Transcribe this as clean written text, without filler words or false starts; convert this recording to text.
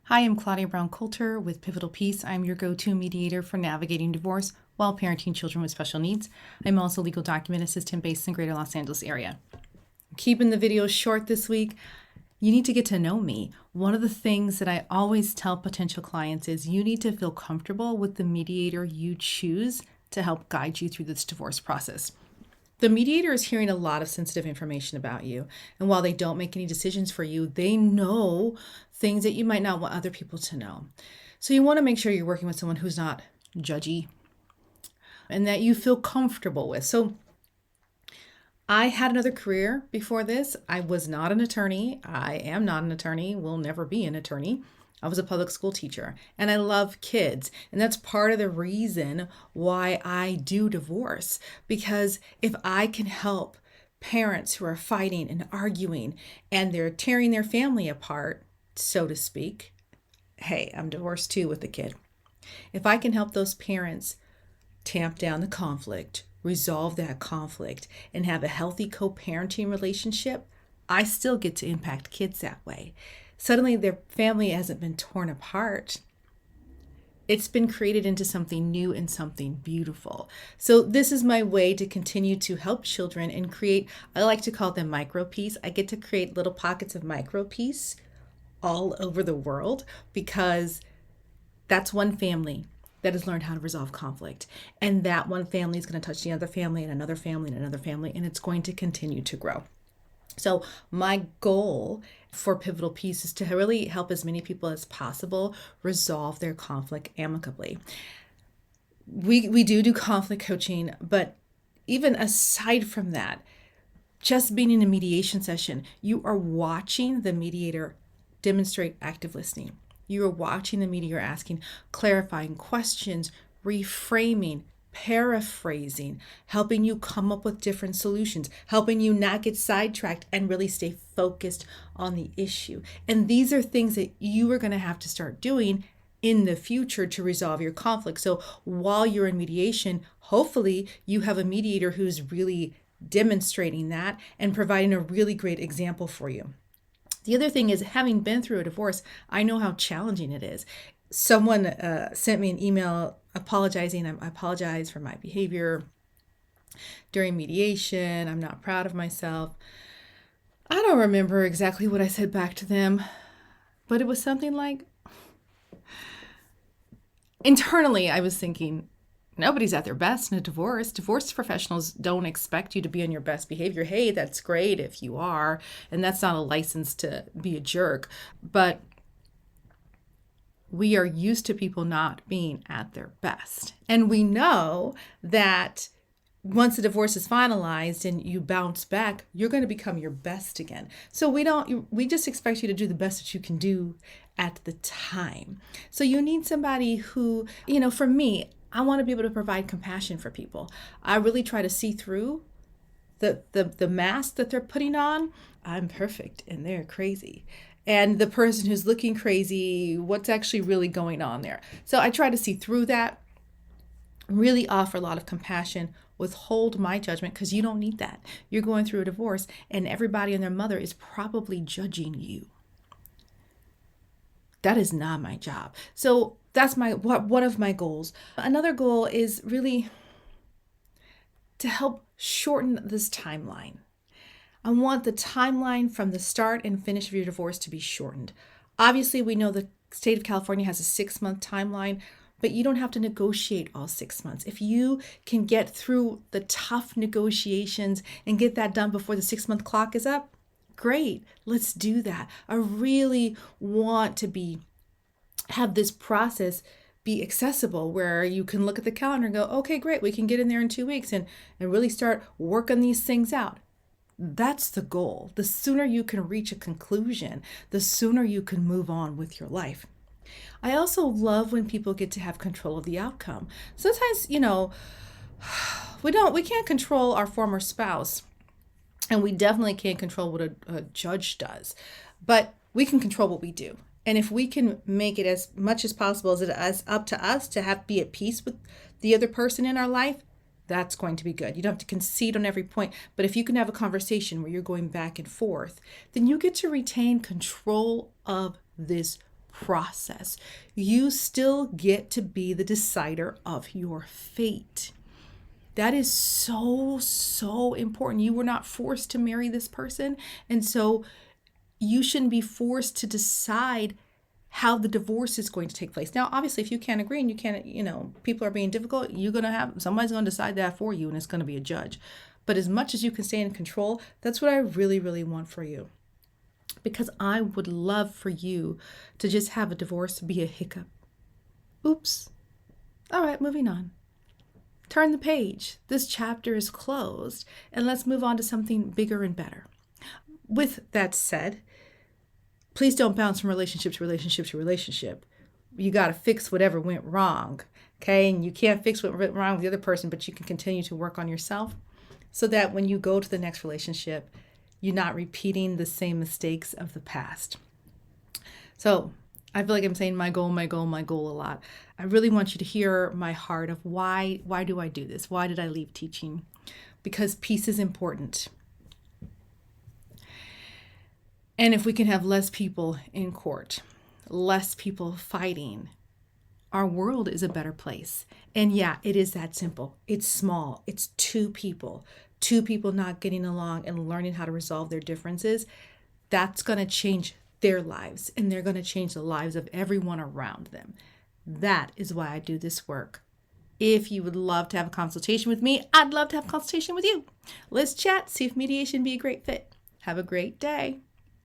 Hi, I'm Claudia Brown Coulter with Pivotal Peace. I'm your go-to mediator for navigating divorce while parenting children with special needs. I'm also a legal document assistant based in the greater Los Angeles area. Keeping the videos short this week, you need to get to know me. One of the things that I always tell potential clients is you need to feel comfortable with the mediator you choose to help guide you through this divorce process. The mediator is hearing a lot of sensitive information about you. And while they don't make any decisions for you, they know things that you might not want other people to know. So you want to make sure you're working with someone who's not judgy and that you feel comfortable with. So I had another career before this. I was not an attorney. I am not an attorney, will never be an attorney. I was a public school teacher and I love kids. And that's part of the reason why I do divorce. Because if I can help parents who are fighting and arguing and they're tearing their family apart, so to speak, hey, I'm divorced too with a kid. If I can help those parents tamp down the conflict, resolve that conflict, and have a healthy co-parenting relationship, I still get to impact kids that way. Suddenly their family hasn't been torn apart. It's been created into something new and something beautiful. So this is my way to continue to help children and create, I like to call them micro peace. I get to create little pockets of micro peace all over the world because that's one family that has learned how to resolve conflict. And that one family is going to touch the other family and another family and another family, and it's going to continue to grow. So my goal for Pivotal Peace is to really help as many people as possible resolve their conflict amicably. We do conflict coaching, but even aside from that, just being in a mediation session, you are watching the mediator demonstrate active listening. You are watching the mediator asking clarifying questions, reframing, paraphrasing, helping you come up with different solutions, helping you not get sidetracked and really stay focused on the issue. And these are things that you are going to have to start doing in the future to resolve your conflict. So while you're in mediation, hopefully you have a mediator who's really demonstrating that and providing a really great example for you. The other thing is, having been through a divorce, I know how challenging it is. Someone sent me an email apologizing. I apologize for my behavior during mediation. I'm not proud of myself. I don't remember exactly what I said back to them, but it was something like, internally, I was thinking, nobody's at their best in a divorce. Divorce professionals don't expect you to be on your best behavior. Hey, that's great if you are, and that's not a license to be a jerk. But we are used to people not being at their best. And we know that once the divorce is finalized and you bounce back, you're going to become your best again. So we just expect you to do the best that you can do at the time. So you need somebody who, for me, I want to be able to provide compassion for people. I really try to see through the mask that they're putting on. I'm perfect and they're crazy. And the person who's looking crazy, what's actually really going on there? So I try to see through that, really offer a lot of compassion, withhold my judgment, because you don't need that. You're going through a divorce and everybody and their mother is probably judging you. That is not my job. So that's one of my goals. Another goal is really to help shorten this timeline. I want the timeline from the start and finish of your divorce to be shortened. Obviously, we know the state of California has a 6-month timeline, but you don't have to negotiate all 6 months. If you can get through the tough negotiations and get that done before the 6-month clock is up, great, let's do that. I really want to have this process be accessible where you can look at the calendar and go, okay, great, we can get in there in 2 weeks and really start working these things out. That's the goal. The sooner you can reach a conclusion, the sooner you can move on with your life. I also love when people get to have control of the outcome. Sometimes, we can't control our former spouse, and we definitely can't control what a judge does, but we can control what we do. And if we can make it as much as possible as it is up to us to be at peace with the other person in our life, that's going to be good. You don't have to concede on every point, but if you can have a conversation where you're going back and forth, then you get to retain control of this process. You still get to be the decider of your fate. That is so, so important. You were not forced to marry this person. And so you shouldn't be forced to decide how the divorce is going to take place. Now, obviously, if you can't agree and you can't, people are being difficult, somebody's going to decide that for you, and it's going to be a judge. But as much as you can stay in control, that's what I really, really want for you. Because I would love for you to just have a divorce be a hiccup. Oops. All right, moving on. Turn the page. This chapter is closed, and let's move on to something bigger and better. With that said, please don't bounce from relationship to relationship to relationship. You got to fix whatever went wrong, okay? And you can't fix what went wrong with the other person, but you can continue to work on yourself so that when you go to the next relationship, you're not repeating the same mistakes of the past. So I feel like I'm saying my goal a lot. I really want you to hear my heart of why do I do this? Why did I leave teaching? Because peace is important. And if we can have less people in court, less people fighting, our world is a better place. And yeah, it is that simple. It's small. It's two people not getting along and learning how to resolve their differences. That's going to change their lives, and they're going to change the lives of everyone around them. That is why I do this work. If you would love to have a consultation with me, I'd love to have a consultation with you. Let's chat, see if mediation be a great fit. Have a great day.